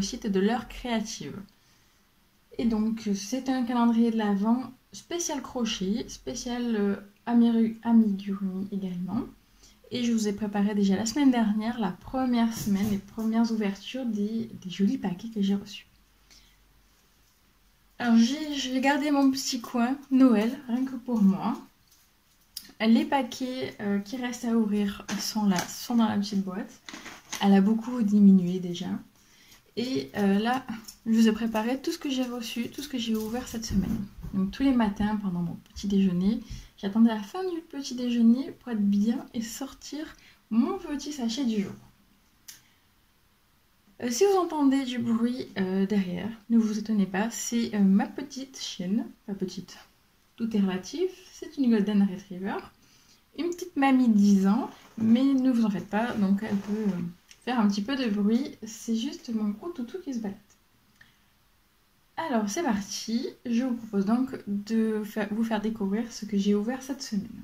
site de l'heure créative. Et donc c'est un calendrier de l'Avent spécial crochet, spécial amigurumi également. Et je vous ai préparé déjà la semaine dernière, la première semaine, les premières ouvertures des jolis paquets que j'ai reçus. Alors j'ai gardé mon petit coin Noël, rien que pour moi. Les paquets qui restent à ouvrir sont là, sont dans la petite boîte. Elle a beaucoup diminué déjà. Et là, je vous ai préparé tout ce que j'ai reçu, tout ce que j'ai ouvert cette semaine. Donc tous les matins pendant mon petit déjeuner, j'attendais la fin du petit déjeuner pour être bien et sortir mon petit sachet du jour. Si vous entendez du bruit derrière, ne vous étonnez pas, c'est ma petite chienne, pas petite, tout est relatif, c'est une Golden Retriever, une petite mamie de 10 ans, mais ne vous en faites pas, donc elle peut faire un petit peu de bruit, c'est juste mon gros toutou qui se balade. Alors c'est parti, je vous propose donc de vous faire découvrir ce que j'ai ouvert cette semaine.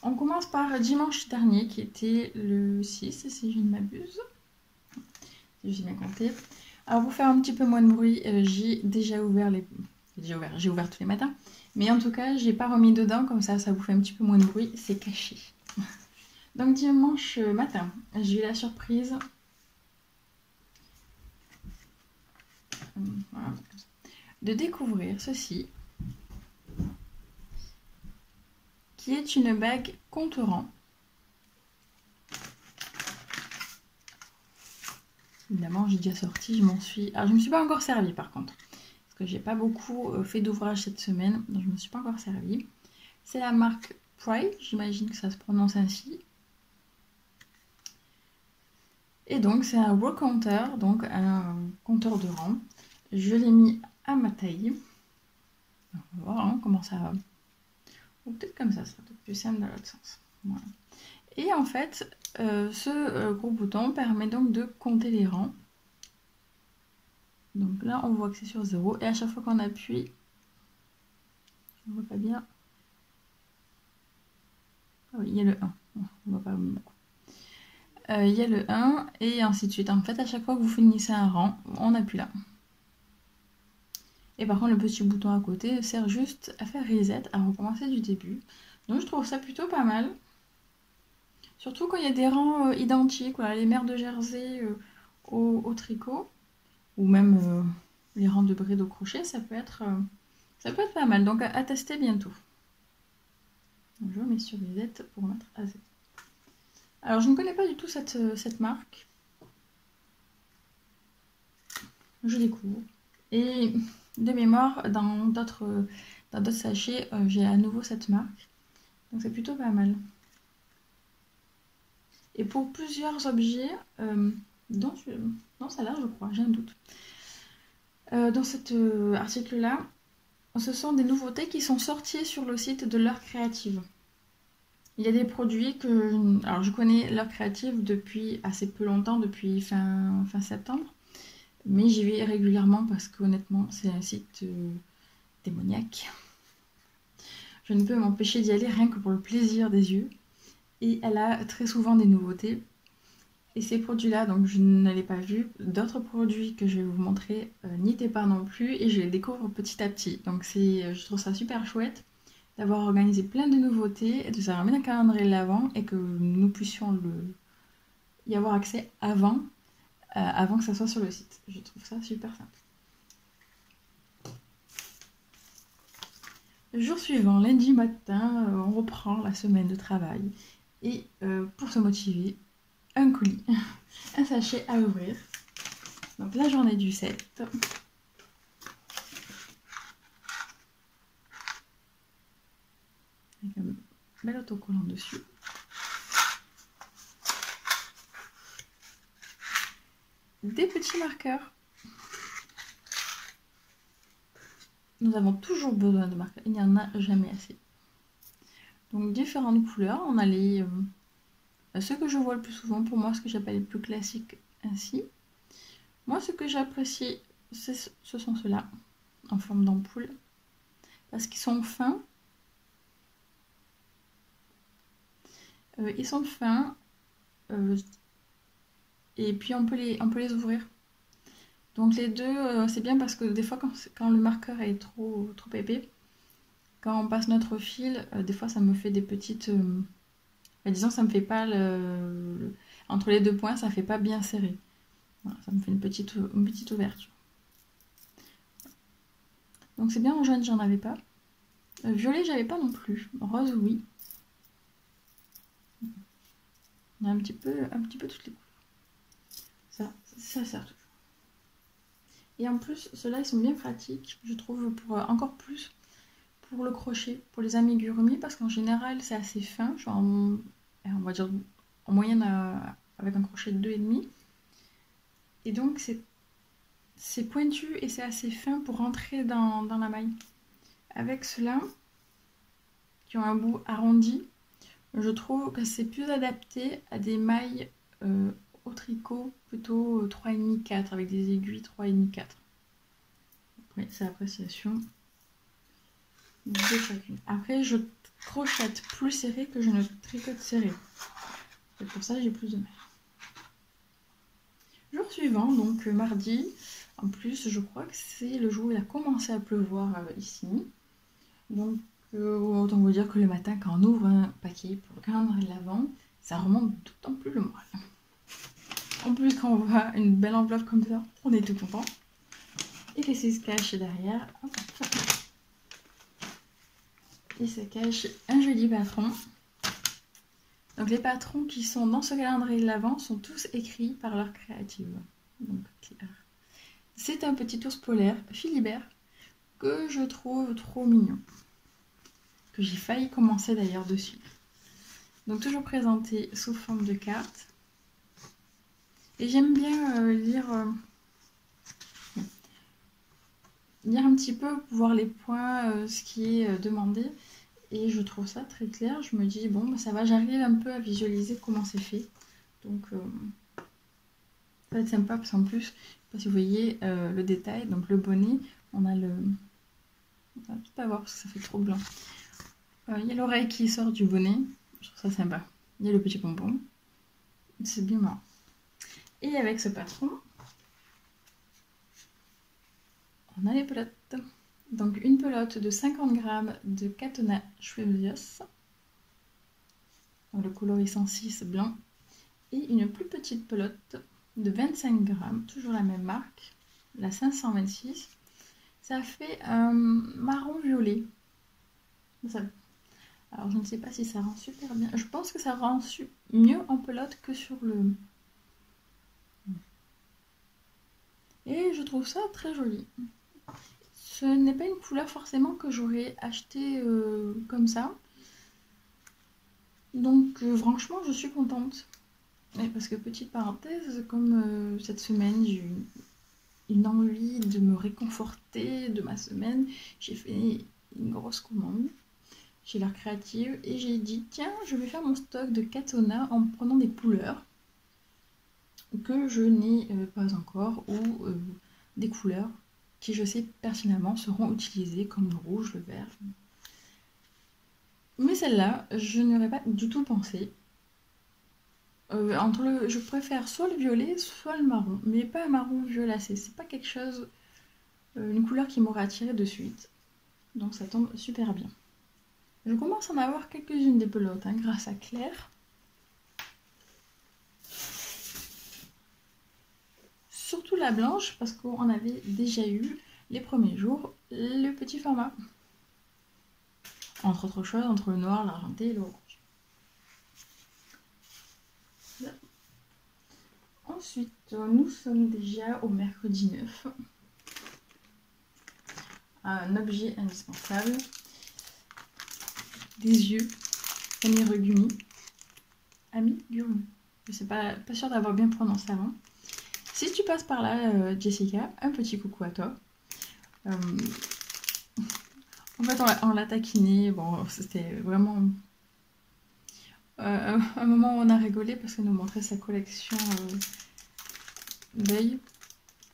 On commence par dimanche dernier qui était le 6 si je ne m'abuse. Si j'ai bien compté. Alors pour faire un petit peu moins de bruit, j'ai déjà ouvert j'ai ouvert tous les matins. Mais en tout cas, j'ai pas remis dedans, comme ça vous fait un petit peu moins de bruit, c'est caché. Donc dimanche matin, j'ai eu la surprise de découvrir ceci, qui est une bague contourant. Évidemment, j'ai déjà sorti, alors je me suis pas encore servi par contre, parce que j'ai pas beaucoup fait d'ouvrage cette semaine, donc je me suis pas encore servi. C'est la marque Pride, j'imagine que ça se prononce ainsi. Et donc c'est un row counter, donc un compteur de rang. Je l'ai mis à ma taille. On va voir hein, comment ça va. Ou peut-être comme ça sera peut-être plus simple dans l'autre sens. Voilà. Et en fait, ce gros bouton permet donc de compter les rangs. Donc là, on voit que c'est sur 0. Et à chaque fois qu'on appuie, on voit pas bien. Ah oui, il y a le 1. On voit pas beaucoup. Il y a le 1 et ainsi de suite. En fait, à chaque fois que vous finissez un rang, on appuie là. Et par contre, le petit bouton à côté sert juste à faire reset, à recommencer du début. Donc je trouve ça plutôt pas mal. Surtout quand il y a des rangs identiques, voilà, les mères de Jersey au tricot, ou même les rangs de bride au crochet, ça peut être pas mal. Donc à tester bientôt. Donc, je mets sur reset pour mettre à 0. Alors je ne connais pas du tout cette marque. Je découvre. Et de mémoire, dans d'autres sachets, j'ai à nouveau cette marque. Donc c'est plutôt pas mal. Et pour plusieurs objets, dont celle-là je crois, j'ai un doute. Dans cet article-là, ce sont des nouveautés qui sont sorties sur le site de l'heure créative. Il y a des produits que... Alors je connais l'heure créative depuis assez peu longtemps, depuis fin septembre. Mais j'y vais régulièrement parce qu'honnêtement, c'est un site démoniaque. Je ne peux m'empêcher d'y aller rien que pour le plaisir des yeux. Et elle a très souvent des nouveautés. Et ces produits-là, donc je ne l'ai pas vu. D'autres produits que je vais vous montrer n'y étaient pas non plus. Et je les découvre petit à petit. Donc je trouve ça super chouette d'avoir organisé plein de nouveautés et de savoir mettre un calendrier de l'Avent et que nous puissions y avoir accès avant que ça soit sur le site. Je trouve ça super simple. Le jour suivant, lundi matin, on reprend la semaine de travail. Et pour se motiver, un colis, un sachet à ouvrir. Donc la journée du 7. Avec un bel autocollant dessus. Des petits marqueurs. Nous avons toujours besoin de marqueurs, il n'y en a jamais assez. Donc différentes couleurs, on a ceux que je vois le plus souvent, pour moi ce que j'appelle les plus classiques ainsi. Moi ce que j'apprécie, ce sont ceux-là, en forme d'ampoule, parce qu'ils sont fins. et puis on peut les ouvrir. Donc les deux, c'est bien parce que des fois quand le marqueur est trop épais, quand on passe notre fil, des fois ça me fait des petites... disons ça me fait pas entre les deux points, ça fait pas bien serré. Voilà, ça me fait une petite ouverture. Donc c'est bien, en jaune j'en avais pas. Violet j'avais pas non plus. Rose oui. On a un petit peu toutes les couleurs. Ça sert toujours. Et en plus, ceux-là, ils sont bien pratiques, je trouve, pour encore plus pour le crochet, pour les amigurumis, parce qu'en général, c'est assez fin, genre, on va dire en moyenne avec un crochet de 2,5. Et donc, c'est pointu et c'est assez fin pour rentrer dans la maille. Avec ceux-là, qui ont un bout arrondi, je trouve que c'est plus adapté à des mailles au tricot, plutôt 3,5-4, avec des aiguilles 3,5-4. Après, c'est l'appréciation de chacune. Après, je crochette plus serré que je ne tricote serré. C'est pour ça que j'ai plus de mal. Jour suivant, donc mardi, en plus, je crois que c'est le jour où il a commencé à pleuvoir ici. Donc, autant vous dire que le matin, quand on ouvre un paquet pour le calendrier de l'Avent, ça remonte d'autant plus le moral. En plus, quand on voit une belle enveloppe comme ça, on est tout content. Et que c'est se cache derrière. Hop. Et se cache un joli patron. Donc les patrons qui sont dans ce calendrier de l'Avent sont tous écrits par leur créative. Donc Claire. C'est un petit ours polaire, Philibert, que je trouve trop mignon. Que j'ai failli commencer d'ailleurs dessus. Donc toujours présenté sous forme de carte. Et j'aime bien lire un petit peu, voir les points, ce qui est demandé. Et je trouve ça très clair. Je me dis, bon, bah, ça va, j'arrive un peu à visualiser comment c'est fait. Donc, ça va être sympa parce qu'en plus, je sais pas si vous voyez le détail. Donc, le bonnet, on va tout avoir parce que ça fait trop blanc. Il y a l'oreille qui sort du bonnet. Je trouve ça sympa. Il y a le petit pompon. C'est bien marrant. Et avec ce patron, on a les pelotes. Donc une pelote de 50 g de Katona Schwebios, le colorissant 6 blanc, et une plus petite pelote de 25 g, toujours la même marque, la 526. Ça fait un marron violet. Alors je ne sais pas si ça rend super bien. Je pense que ça rend mieux en pelote que sur le... Et je trouve ça très joli. Ce n'est pas une couleur forcément que j'aurais acheté comme ça. Donc franchement, je suis contente. Et parce que petite parenthèse, comme cette semaine, j'ai eu une envie de me réconforter de ma semaine, j'ai fait une grosse commande chez leur créative et j'ai dit tiens, je vais faire mon stock de Katona en prenant des couleurs que je n'ai pas encore ou des couleurs qui je sais pertinemment seront utilisées comme le rouge, le vert. Mais celle-là, je n'aurais pas du tout pensé. Je préfère soit le violet, soit le marron, mais pas un marron violacé. C'est pas quelque chose, une couleur qui m'aurait attiré de suite. Donc ça tombe super bien. Je commence à en avoir quelques-unes des pelotes, hein, grâce à Claire. Surtout la blanche, parce qu'on avait déjà eu les premiers jours le petit format. Entre autres choses, entre le noir, l'argenté et le rouge. Ensuite, nous sommes déjà au mercredi 9. Un objet indispensable. Des yeux. Amigurumi. Amigurumi. Je ne sais pas sûre d'avoir bien prononcé avant. Si tu passes par là, Jessica, un petit coucou à toi. En fait, on l'a taquiné. Bon, c'était vraiment un moment où on a rigolé parce qu'elle nous montrait sa collection d'œil.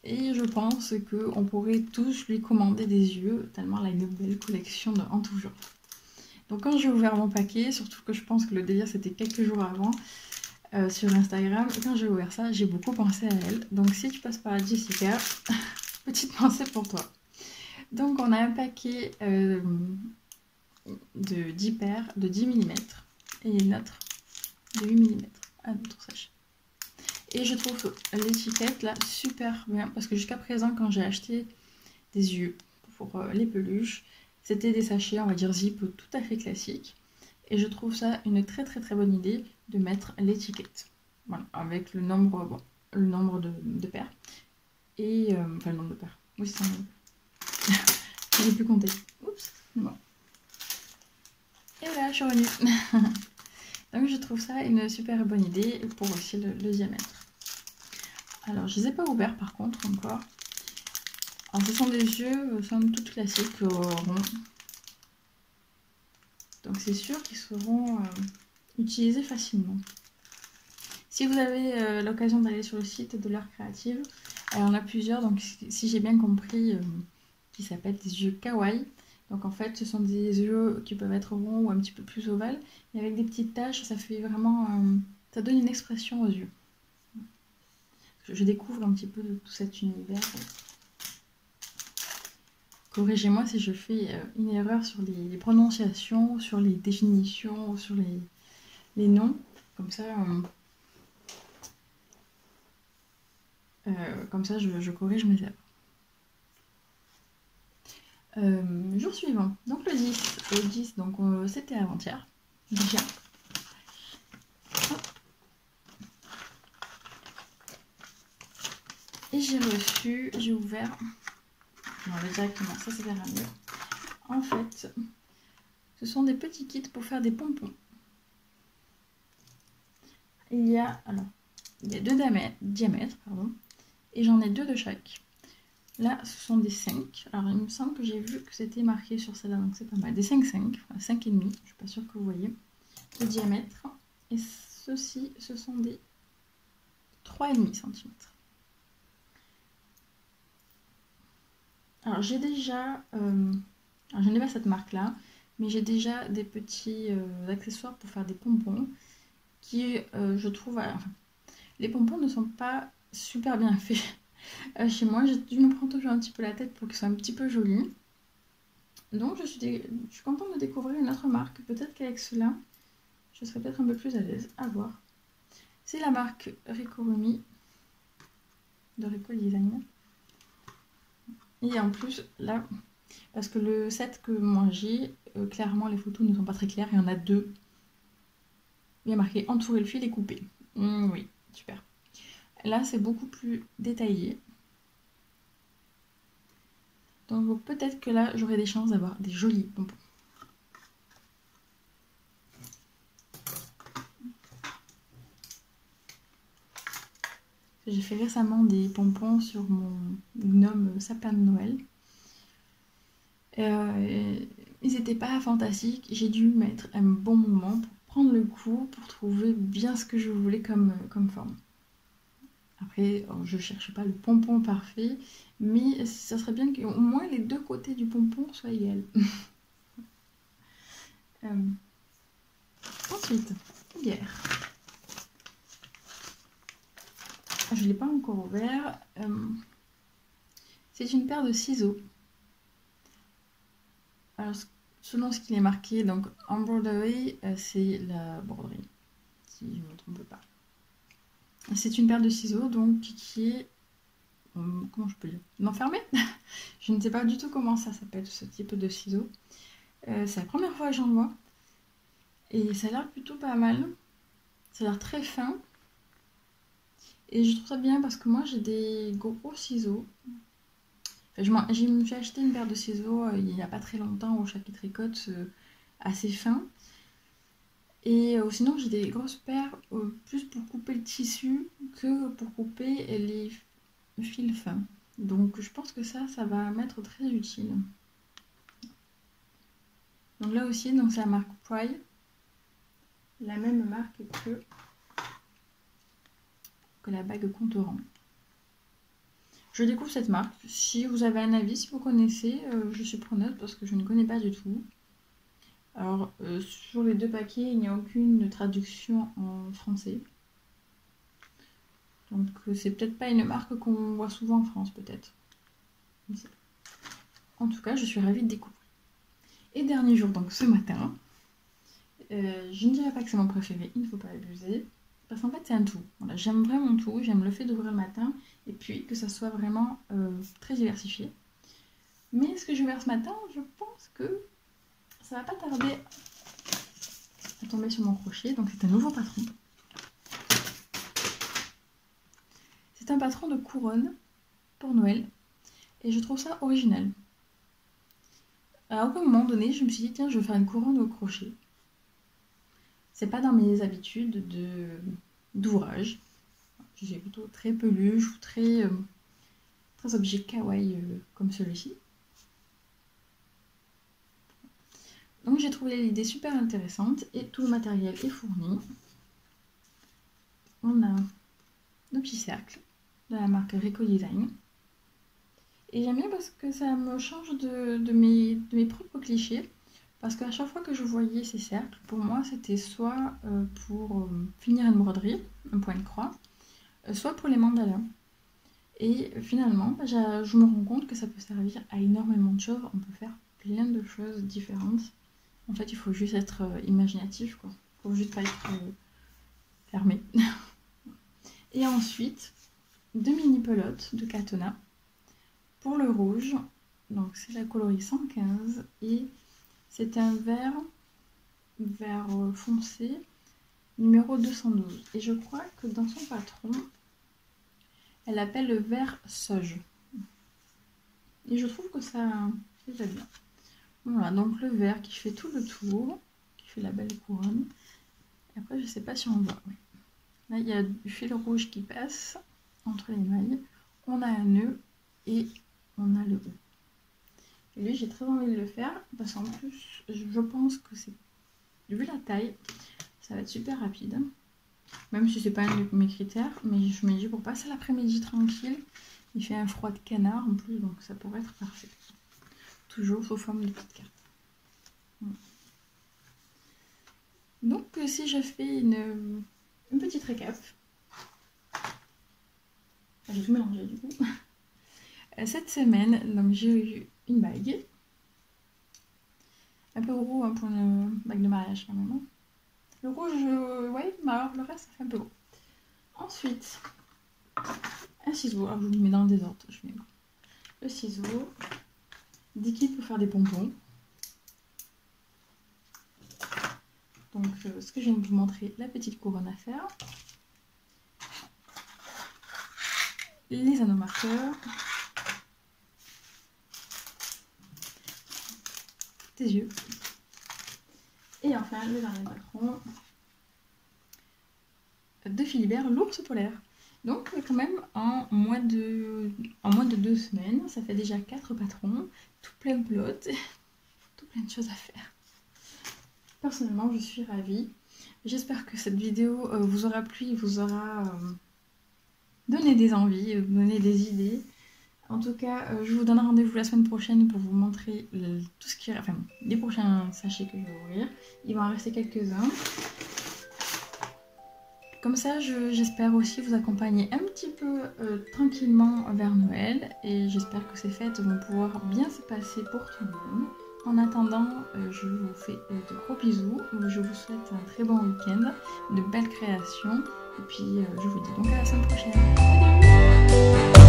Et je pense qu'on pourrait tous lui commander des yeux, tellement elle a une belle collection en tout genre. Donc quand j'ai ouvert mon paquet, surtout que je pense que le délire c'était quelques jours avant, sur Instagram. Et quand j'ai ouvert ça, j'ai beaucoup pensé à elle. Donc si tu passes par là, Jessica, petite pensée pour toi. Donc on a un paquet de 10 paires de 10 mm et une autre de 8 mm. Un autre sachet. Et je trouve l'étiquette là super bien parce que jusqu'à présent, quand j'ai acheté des yeux pour les peluches, c'était des sachets, on va dire zip, tout à fait classiques. Et je trouve ça une très bonne idée de mettre l'étiquette. Voilà, avec le nombre, bon, le nombre de paires. Et enfin le nombre de paires. Oui, c'est un nombre. J'ai pu compter. Oups, bon. Et voilà, je suis revenue. Donc je trouve ça une super bonne idée pour aussi le diamètre. Alors je les ai pas ouverts par contre encore. Alors ce sont des yeux, somme toute classiques, ronds. Donc c'est sûr qu'ils seront utilisés facilement. Si vous avez l'occasion d'aller sur le site de l'Art Créative, il y en a plusieurs, donc si j'ai bien compris, qui s'appellent des yeux kawaii. Donc en fait, ce sont des yeux qui peuvent être ronds ou un petit peu plus ovales, et avec des petites taches, ça fait vraiment, ça donne une expression aux yeux. Je découvre un petit peu de tout cet univers. Corrigez-moi si je fais une erreur sur les prononciations, sur les définitions, sur les noms. Comme ça, je corrige mes erreurs. Jour suivant, donc le 10. Le 10, donc c'était avant-hier. Déjà. Et j'ai ouvert. Non, directement, ça c'est vers un mur. En fait, ce sont des petits kits pour faire des pompons. Il y a deux diamètres, pardon, et j'en ai 2 de chaque. Là, ce sont des 5. Alors, il me semble que j'ai vu que c'était marqué sur celle-là, donc c'est pas mal. Des 5,5, enfin 5,5, je suis pas sûre que vous voyez. Le diamètre. Et ceux-ci, ce sont des 3,5 cm. Alors, j'ai déjà... alors, je n'ai pas cette marque-là, mais j'ai déjà des petits accessoires pour faire des pompons qui, je trouve... enfin, les pompons ne sont pas super bien faits. Chez moi, je me prends toujours un petit peu la tête pour qu'ils soient un petit peu jolis. Donc je suis contente de découvrir une autre marque. Peut-être qu'avec cela, je serai peut-être un peu plus à l'aise. À voir. C'est la marque Ricorumi de Rico Design. Et en plus, là, parce que le set que moi j'ai, clairement les photos ne sont pas très claires. Il y en a 2. Il y a marqué entourer le fil et couper. Oui, super. Là, c'est beaucoup plus détaillé. Donc peut-être que là, j'aurai des chances d'avoir des jolis pompons. J'ai fait récemment des pompons sur mon gnome sapin de Noël. Ils n'étaient pas fantastiques. J'ai dû mettre un bon moment pour prendre le coup, pour trouver bien ce que je voulais comme forme. Après, je ne cherche pas le pompon parfait, mais ça serait bien qu'au moins les deux côtés du pompon soient égales. Ensuite, hier. Je ne l'ai pas encore ouvert. C'est une paire de ciseaux. Alors, selon ce qu'il est marqué, donc embroidery, c'est la broderie, si je ne me trompe pas. C'est une paire de ciseaux, donc qui est... comment je peux dire? Non, fermé. Je ne sais pas du tout comment ça s'appelle, ce type de ciseaux. C'est la première fois que j'en vois. Et ça a l'air plutôt pas mal. Ça a l'air très fin. Et je trouve ça bien parce que moi, j'ai des gros ciseaux. Je me suis acheté une paire de ciseaux il n'y a pas très longtemps au Chapitre Tricotte, assez fin. Et sinon, j'ai des grosses paires plus pour couper le tissu que pour couper les fils fins. Donc je pense que ça va m'être très utile. Donc là aussi, c'est la marque Pride. La même marque que la bague Contourant. Je découvre cette marque. Si vous avez un avis, si vous connaissez, je suis preneuse parce que je ne connais pas du tout. Alors, sur les 2 paquets, il n'y a aucune traduction en français. Donc c'est peut-être pas une marque qu'on voit souvent en France, peut-être. En tout cas, je suis ravie de découvrir. Et dernier jour, donc ce matin, je ne dirais pas que c'est mon préféré, il ne faut pas abuser. Parce qu'en fait, c'est un tout. Voilà, j'aime vraiment tout. J'aime le fait d'ouvrir le matin et puis que ça soit vraiment très diversifié. Mais ce que je vais faire ce matin, je pense que ça va pas tarder à tomber sur mon crochet. Donc, c'est un nouveau patron. C'est un patron de couronne pour Noël. Et je trouve ça original. À aucun moment donné, je me suis dit, tiens, je vais faire une couronne au crochet. C'est pas dans mes habitudes d'ouvrage. Je suis plutôt très peluche ou très objet kawaii comme celui-ci. Donc j'ai trouvé l'idée super intéressante et tout le matériel est fourni. On a nos petits cercles de la marque Rico Design. Et j'aime bien parce que ça me change de mes propres clichés. Parce qu'à chaque fois que je voyais ces cercles, pour moi c'était soit pour finir une broderie, un point de croix, soit pour les mandalas. Et finalement, je me rends compte que ça peut servir à énormément de choses. On peut faire plein de choses différentes. En fait, il faut juste être imaginatif, quoi. Il faut juste pas être fermé. Et ensuite, 2 mini pelotes de Katona pour le rouge. Donc c'est la coloris 115 et c'est un vert foncé numéro 212. Et je crois que dans son patron, elle appelle le vert sauge. Et je trouve que ça va bien. Voilà, donc le vert qui fait tout le tour, qui fait la belle couronne. Et après, je sais pas si on voit. Oui. Là, il y a du fil rouge qui passe entre les mailles. On a un nœud et on a le haut. Et lui, j'ai très envie de le faire parce qu'en plus, je pense que c'est, vu la taille, ça va être super rapide. Même si c'est pas un de mes critères, mais je me dis pour passer l'après-midi tranquille, il fait un froid de canard en plus, donc ça pourrait être parfait. Toujours sous forme de petites cartes. Voilà. Donc si je fais une petite récap, j'ai tout mélangé du coup. Cette semaine, donc j'ai eu une bague. Un peu gros hein, pour une bague de mariage quand même. Hein. Le rouge, ouais, mais alors le reste, ça fait un peu gros. Ensuite, un ciseau. Alors je vous le mets dans le désordre. Je mets le ciseau, des kits pour faire des pompons. Donc ce que je viens de vous montrer, la petite couronne à faire. Les anneaux marqueurs. Tes yeux. Et enfin le dernier patron de Philibert, l'ours polaire. Donc quand même en moins de 2 semaines, ça fait déjà 4 patrons, tout plein de plots, tout plein de choses à faire. Personnellement, je suis ravie. J'espère que cette vidéo vous aura plu, vous aura donné des envies, donné des idées. En tout cas, je vous donne rendez-vous la semaine prochaine pour vous montrer tout ce qui est, enfin, les prochains sachets que je vais ouvrir. Il va en rester quelques-uns. Comme ça, j'espère aussi vous accompagner un petit peu tranquillement vers Noël. Et j'espère que ces fêtes vont pouvoir bien se passer pour tout le monde. En attendant, je vous fais de gros bisous. Je vous souhaite un très bon week-end, de belles créations. Et puis, je vous dis donc à la semaine prochaine. Salut!